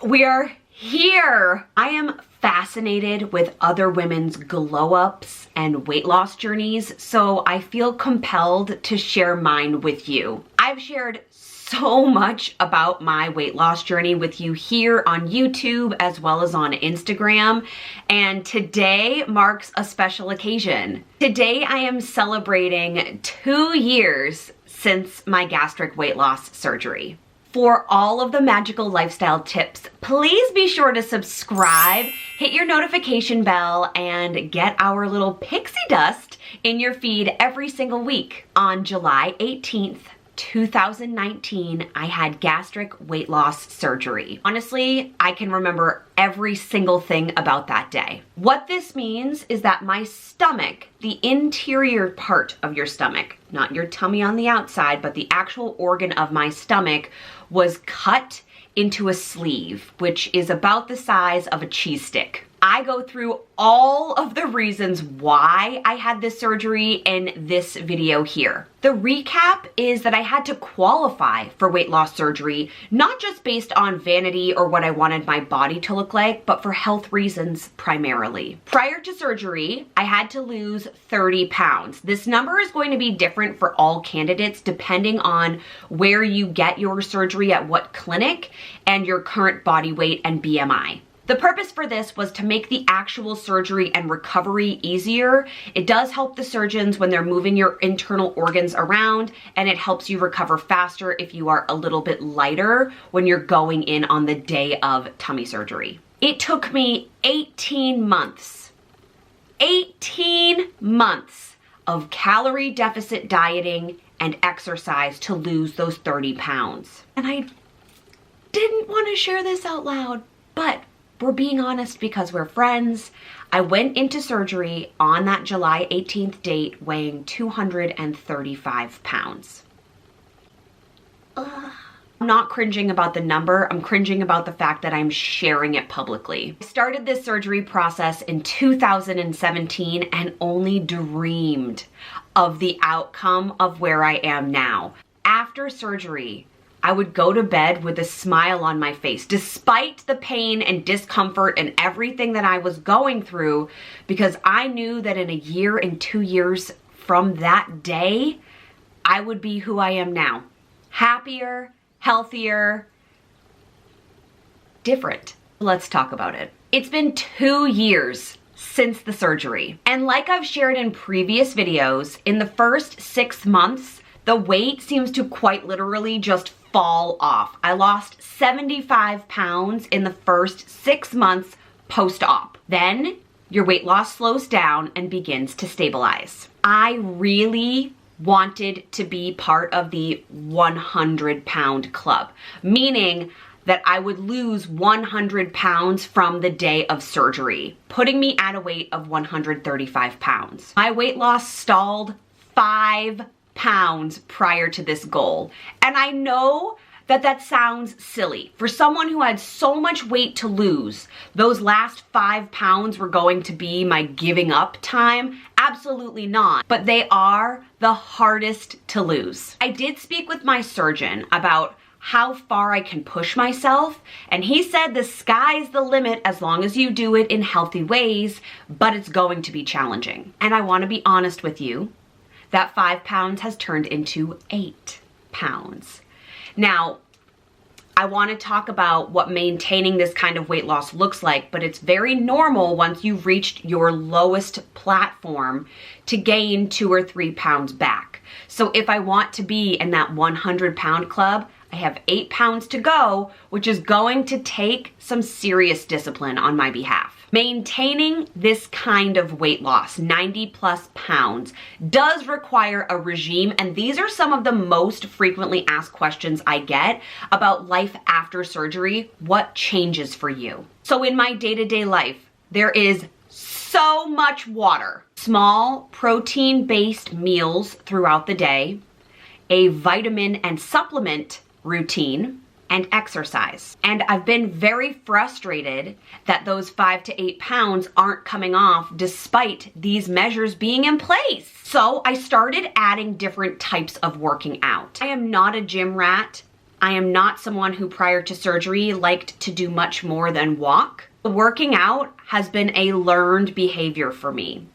We are here. I am fascinated with other women's glow ups and weight loss journeys, so I feel compelled to share mine with you. I've shared so much about my weight loss journey with you here on YouTube as well as on Instagram, and today marks a special occasion. Today I am celebrating 2 years since my gastric weight loss surgery. For all of the magical lifestyle tips, please be sure to subscribe, hit your notification bell, and get our little pixie dust in your feed every single week. On July 18th, 2019, I had gastric weight loss surgery. Honestly, I can remember every single thing about that day. What this means is that my stomach, the interior part of your stomach, not your tummy on the outside, but the actual organ of my stomach, was cut into a sleeve, which is about the size of a cheese stick. I go through all of the reasons why I had this surgery in this video here. The recap is that I had to qualify for weight loss surgery, not just based on vanity or what I wanted my body to look like, but for health reasons primarily. Prior to surgery, I had to lose 30 pounds. This number is going to be different for all candidates depending on where you get your surgery at what clinic and your current body weight and BMI. The purpose for this was to make the actual surgery and recovery easier. It does help the surgeons when they're moving your internal organs around, and it helps you recover faster if you are a little bit lighter when you're going in on the day of tummy surgery. It took me 18 months of calorie deficit dieting and exercise to lose those 30 pounds. And I didn't want to share this out loud, but we're being honest because we're friends. I went into surgery on that July 18th date weighing 235 pounds. I'm not cringing about the number, I'm cringing about the fact that I'm sharing it publicly. I started this surgery process in 2017 and only dreamed of the outcome of where I am now. After surgery, I would go to bed with a smile on my face, despite the pain and discomfort and everything that I was going through, because I knew that in a year and 2 years from that day, I would be who I am now. Happier, healthier, different. Let's talk about it. It's been 2 years since the surgery. And like I've shared in previous videos, in the first 6 months, the weight seems to quite literally just fall off. I lost 75 pounds in the first 6 months post-op. Then your weight loss slows down and begins to stabilize. I really wanted to be part of the 100-pound club, meaning that I would lose 100 pounds from the day of surgery, putting me at a weight of 135 pounds. My weight loss stalled 5 pounds prior to this goal. And I know that that sounds silly. For someone who had so much weight to lose, those last 5 pounds were going to be my giving up time? Absolutely not. But they are the hardest to lose. I did speak with my surgeon about how far I can push myself, and he said the sky's the limit as long as you do it in healthy ways, but it's going to be challenging. And I want to be honest with you, that 5 pounds has turned into 8 pounds. Now, I want to talk about what maintaining this kind of weight loss looks like, but it's very normal once you've reached your lowest platform to gain 2 or 3 pounds back. So if I want to be in that 100-pound club, I have 8 pounds to go, which is going to take some serious discipline on my behalf. Maintaining this kind of weight loss, 90+ pounds, does require a regime, and these are some of the most frequently asked questions I get about life after surgery. What changes for you? So in my day-to-day life, there is so much water, small protein-based meals throughout the day, a vitamin and supplement routine, and exercise. And I've been very frustrated that those 5 to 8 pounds aren't coming off despite these measures being in place. So I started adding different types of working out. I am not a gym rat I am not someone who prior to surgery liked to do much more than walk. Working out has been a learned behavior for me.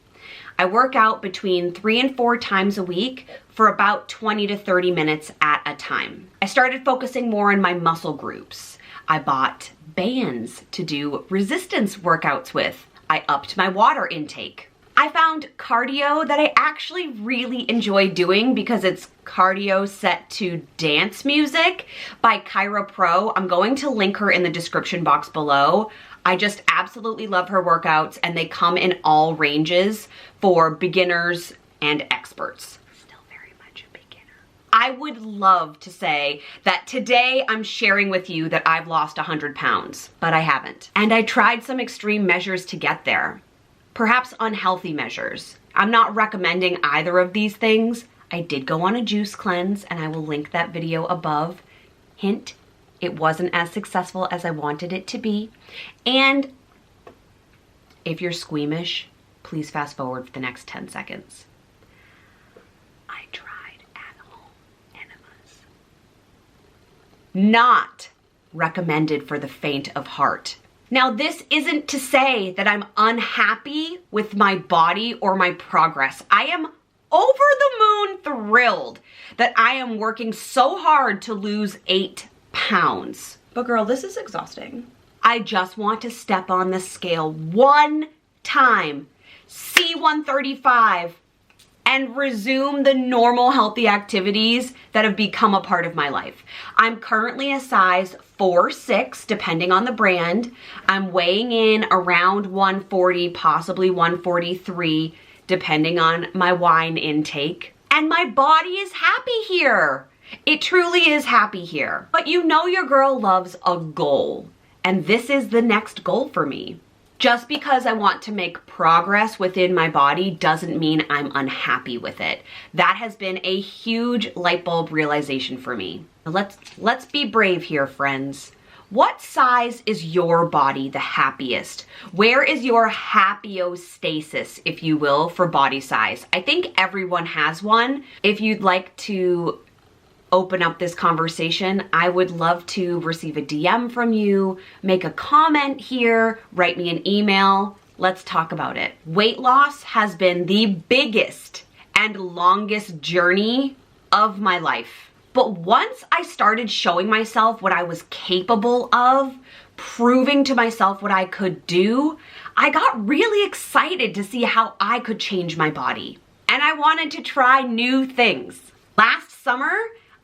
I work out between 3 and 4 times a week for about 20 to 30 minutes at a time. I started focusing more on my muscle groups. I bought bands to do resistance workouts with. I upped my water intake. I found cardio that I actually really enjoy doing because it's cardio set to dance music by Kyra Pro. I'm going to link her in the description box below. I just absolutely love her workouts, and they come in all ranges for beginners and experts. Still very much a beginner. I would love to say that today I'm sharing with you that I've lost 100 pounds, but I haven't. And I tried some extreme measures to get there. Perhaps unhealthy measures. I'm not recommending either of these things. I did go on a juice cleanse, and I will link that video above. Hint, it wasn't as successful as I wanted it to be. And if you're squeamish, please fast forward for the next 10 seconds. I tried at-home enemas. Not recommended for the faint of heart. Now, this isn't to say that I'm unhappy with my body or my progress. I am over the moon thrilled that I am working so hard to lose 8 pounds. But girl, this is exhausting. I just want to step on the scale one time, see 135, and resume the normal healthy activities that have become a part of my life. I'm currently a size 4-6, depending on the brand. I'm weighing in around 140, possibly 143, depending on my wine intake. And my body is happy here. It truly is happy here. But you know your girl loves a goal. And this is the next goal for me. Just because I want to make progress within my body doesn't mean I'm unhappy with it. That has been a huge light bulb realization for me. Let's be brave here, friends. What size is your body the happiest? Where is your happiostasis, if you will, for body size? I think everyone has one. If you'd like to open up this conversation, I would love to receive a DM from you, make a comment here, write me an email. Let's talk about it. Weight loss has been the biggest and longest journey of my life. But once I started showing myself what I was capable of, proving to myself what I could do, I got really excited to see how I could change my body. And I wanted to try new things. Last summer,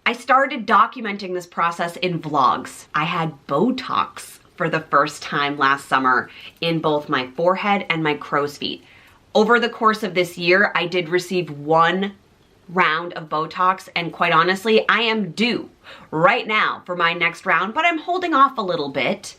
I started documenting this process in vlogs. I had Botox for the first time last summer in both my forehead and my crow's feet. Over the course of this year, I did receive 1 round of Botox, and quite honestly, I am due right now for my next round, but I'm holding off a little bit.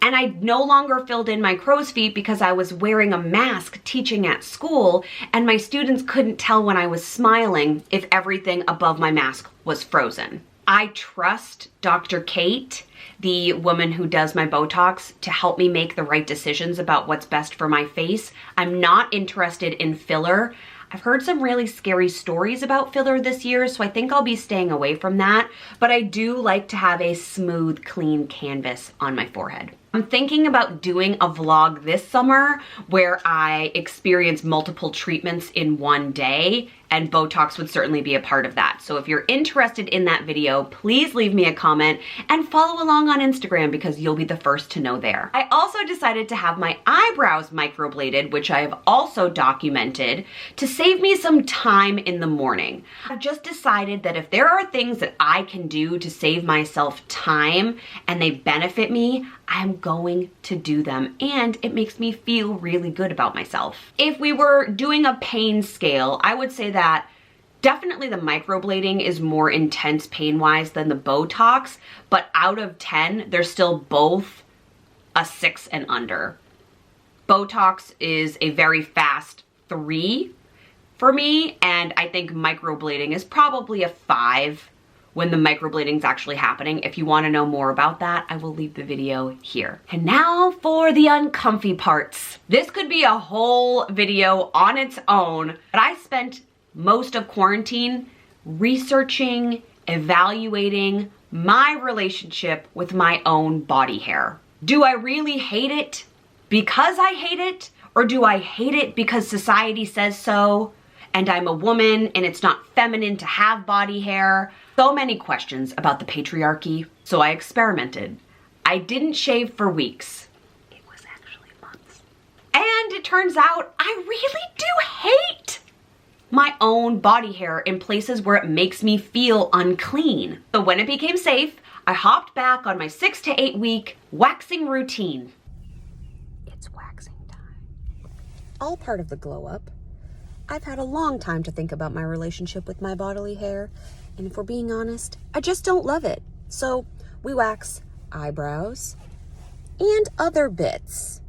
And I no longer filled in my crow's feet because I was wearing a mask teaching at school, and my students couldn't tell when I was smiling if everything above my mask was frozen. I trust Dr. Kate, the woman who does my Botox, to help me make the right decisions about what's best for my face. I'm not interested in filler. I've heard some really scary stories about filler this year, so I think I'll be staying away from that. But I do like to have a smooth, clean canvas on my forehead. I'm thinking about doing a vlog this summer where I experience multiple treatments in one day, and Botox would certainly be a part of that. So if you're interested in that video, please leave me a comment and follow along on Instagram because you'll be the first to know there. I also decided to have my eyebrows microbladed, which I have also documented, to save me some time in the morning. I've just decided that if there are things that I can do to save myself time and they benefit me, I'm going to do them, and it makes me feel really good about myself. If we were doing a pain scale, I would say that definitely the microblading is more intense pain-wise than the Botox, but out of 10, they're still both a 6 and under. Botox is a very fast 3 for me, and I think microblading is probably a 5 when the microblading is actually happening. If you want to know more about that, I will leave the video here. And now for the uncomfy parts. This could be a whole video on its own, but I spent most of quarantine researching evaluating my relationship with my own body hair. Do I really hate it because I hate it? Or do I hate it because society says so, and I'm a woman and it's not feminine to have body hair? So many questions about the patriarchy. So I experimented. I didn't shave for weeks. It was actually months. And it turns out I really do hate my own body hair in places where it makes me feel unclean. So when it became safe, I hopped back on my 6 to 8 week waxing routine. It's waxing time. All part of the glow up. I've had a long time to think about my relationship with my bodily hair, and if we're being honest, I just don't love it. So we wax eyebrows and other bits.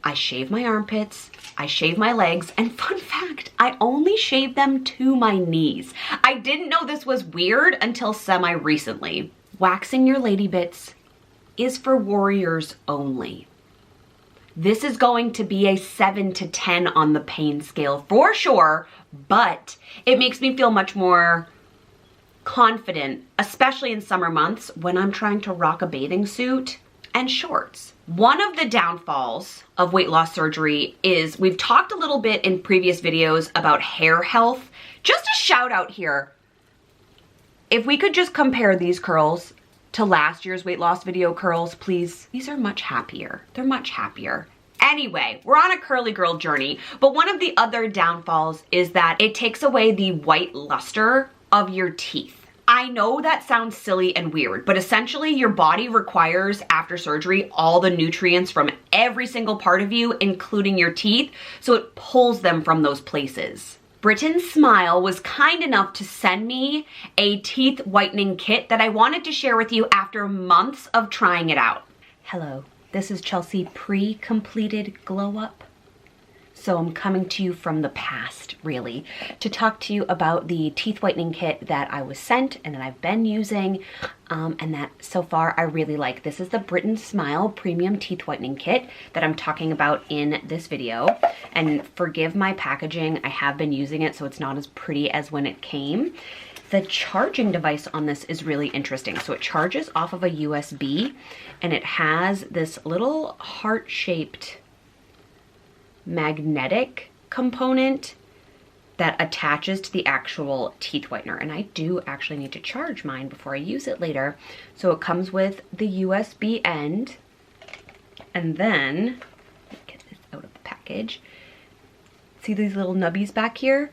I shave my armpits, I shave my legs, and fun fact, I only shave them to my knees. I didn't know this was weird until semi-recently. Waxing your lady bits is for warriors only. This is going to be a 7 to 10 on the pain scale for sure, but it makes me feel much more confident, especially in summer months when I'm trying to rock a bathing suit and shorts. One of the downfalls of weight loss surgery is we've talked a little bit in previous videos about hair health. Just a shout out here. If we could just compare these curls to last year's weight loss video curls, please. These are much happier. They're much happier. Anyway, we're on a curly girl journey, but one of the other downfalls is that it takes away the white luster of your teeth. I know that sounds silly and weird, but essentially your body requires after surgery all the nutrients from every single part of you, including your teeth, so it pulls them from those places. BRTYN Smile was kind enough to send me a teeth whitening kit that I wanted to share with you after months of trying it out. Hello, this is Chelsea pre-completed glow up. So I'm coming to you from the past, really, to talk to you about the teeth whitening kit that I was sent and that I've been using and that so far I really like. This is the BRTYN Smile Premium Teeth Whitening Kit that I'm talking about in this video. And forgive my packaging, I have been using it so it's not as pretty as when it came. The charging device on this is really interesting. So it charges off of a USB and it has this little heart-shaped magnetic component that attaches to the actual teeth whitener. And I do actually need to charge mine before I use it later. So it comes with the USB end. And then, let me get this out of the package. See these little nubbies back here?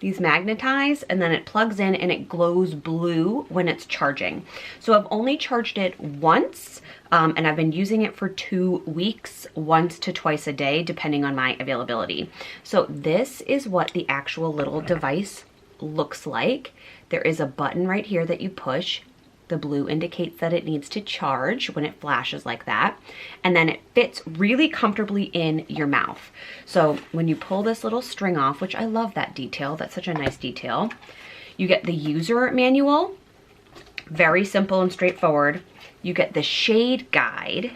These magnetize, and then it plugs in and it glows blue when it's charging. So I've only charged it once, and I've been using it for 2 weeks, once to twice a day, depending on my availability. So this is what the actual little device looks like. There is a button right here that you push. The blue indicates that it needs to charge when it flashes like that. And then it fits really comfortably in your mouth. So when you pull this little string off, which I love that detail, that's such a nice detail, you get the user manual, very simple and straightforward. You get the shade guide.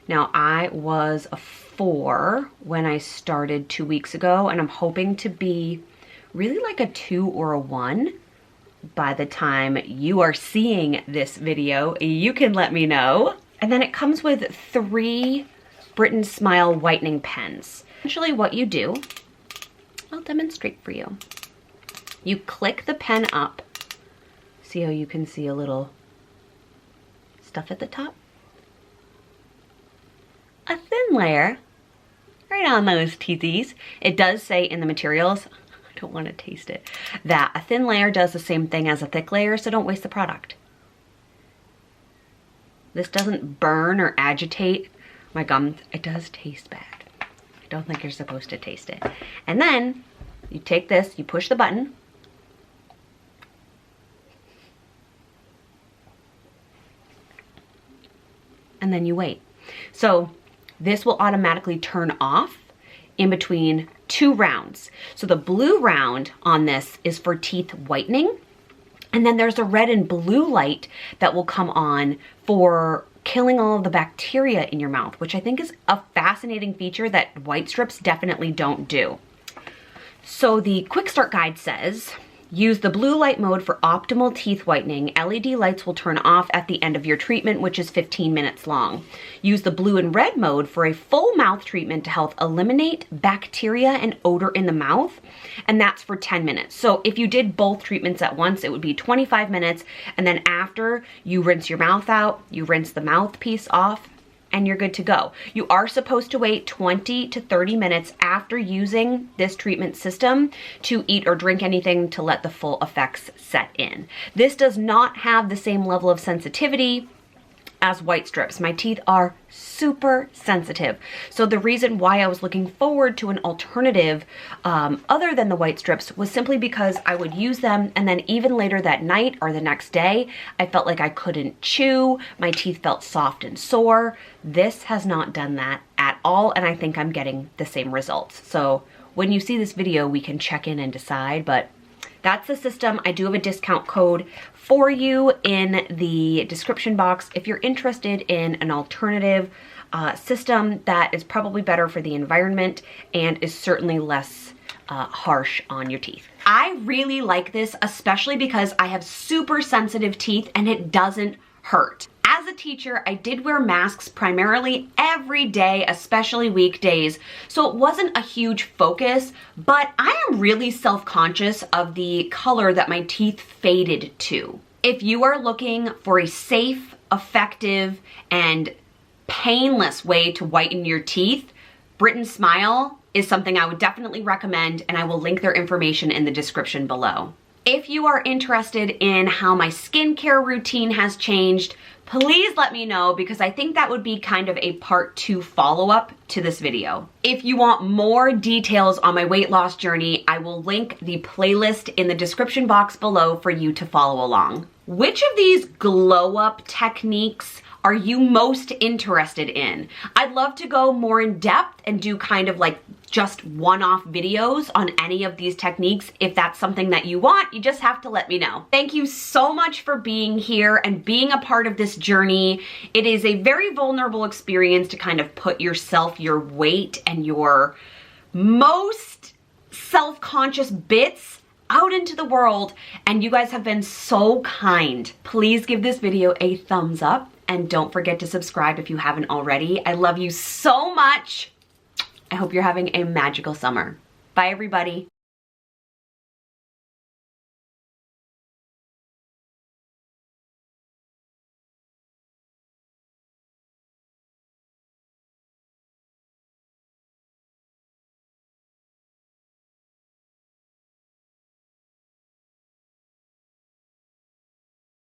Now I was a 4 when I started 2 weeks ago, and I'm hoping to be really like a 2 or a 1. By the time you are seeing this video, you can let me know. And then it comes with 3 BRTYN Smile whitening pens. Essentially what you do, I'll demonstrate for you. You click the pen up. See how you can see a little stuff at the top? A thin layer right on those teethies. It does say in the materials, don't want to taste it, that a thin layer does the same thing as a thick layer, so don't waste the product. This doesn't burn or agitate my gums. It does taste bad. I don't think you're supposed to taste it. And then you take this, you push the button, and then you wait. So this will automatically turn off in between 2 rounds. So the blue round on this is for teeth whitening. And then there's a red and blue light that will come on for killing all of the bacteria in your mouth, which I think is a fascinating feature that white strips definitely don't do. So the quick start guide says, Use the blue light mode for optimal teeth whitening. LED lights will turn off at the end of your treatment, which is 15 minutes long. Use the blue and red mode for a full mouth treatment to help eliminate bacteria and odor in the mouth, and that's for 10 minutes. So if you did both treatments at once, it would be 25 minutes, and then after you rinse your mouth out, you rinse the mouthpiece off, and you're good to go. You are supposed to wait 20 to 30 minutes after using this treatment system to eat or drink anything to let the full effects set in. This does not have the same level of sensitivity as white strips. My teeth are super sensitive. So the reason why I was looking forward to an alternative other than the white strips was simply because I would use them, and then even later that night or the next day, I felt like I couldn't chew. My teeth felt soft and sore. This has not done that at all, and I think I'm getting the same results. So when you see this video, we can check in and decide, but that's the system. I do have a discount code for you in the description box if you're interested in an alternative system that is probably better for the environment and is certainly less harsh on your teeth. I really like this, especially because I have super sensitive teeth and it doesn't hurt. As a teacher, I did wear masks primarily every day, especially weekdays, so it wasn't a huge focus, but I am really self-conscious of the color that my teeth faded to. If you are looking for a safe, effective, and painless way to whiten your teeth, BRTYN Smile is something I would definitely recommend, and I will link their information in the description below. If you are interested in how my skincare routine has changed, please let me know, because I think that would be kind of a part 2 follow-up to this video. If you want more details on my weight loss journey, I will link the playlist in the description box below for you to follow along. Which of these glow-up techniques are you most interested in? I'd love to go more in depth and do kind of like just one-off videos on any of these techniques. If that's something that you want, you just have to let me know. Thank you so much for being here and being a part of this journey. It is a very vulnerable experience to kind of put yourself, your weight, and your most self-conscious bits out into the world, and you guys have been so kind. Please give this video a thumbs up and don't forget to subscribe if you haven't already. I love you so much. I hope you're having a magical summer. Bye, everybody.